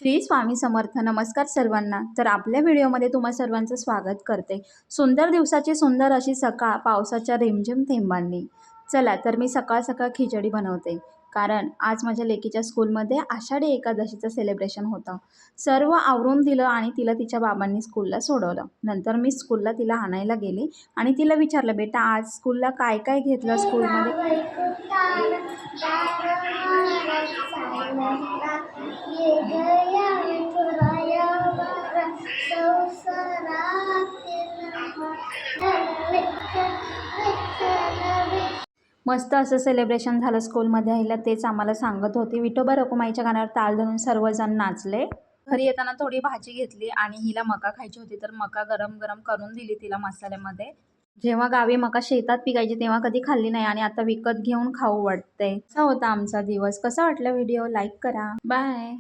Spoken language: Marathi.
श्री स्वामी समर्थ. नमस्कार सर्वांना. तर आपल्या व्हिडिओमध्ये तुम्हा सर्वांचं स्वागत करते. सुंदर दिवसाची सुंदर अशी सकाळ पावसाच्या रिमझिम थेंबांनी. चला तर मी सकाळ सकाळ खिचडी बनवते, कारण आज माझ्या लेकीच्या स्कूलमध्ये आषाढी एकादशीचं सेलिब्रेशन होतं. सर्व आवरून दिलं आणि तिला तिच्या बाबांनी स्कूलला सोडवलं. नंतर मी स्कूलला तिला आणायला गेली आणि तिला विचारलं, बेटा आज स्कूलला काय काय घेतलं स्कूलमध्ये. मस्त असं सेलिब्रेशन झालं स्कूलमध्ये. आईला तेच आम्हाला सांगत होती. विठोबा रखुमाईच्या गाण्यावर ताल धरून सर्वजण नाचले. घरी येताना थोडी भाजी घेतली आणि हिला मका खायची होती, तर मका गरम गरम करून दिली तिला मसाल्यामध्ये. जेव्हा गावी मका शेतात पिकायची तेव्हा कधी खाल्ली नाही आणि आता विकत घेऊन खाऊ वाटते. असा होता आमचा दिवस. कसा वाटला व्हिडिओ? लाईक करा. बाय.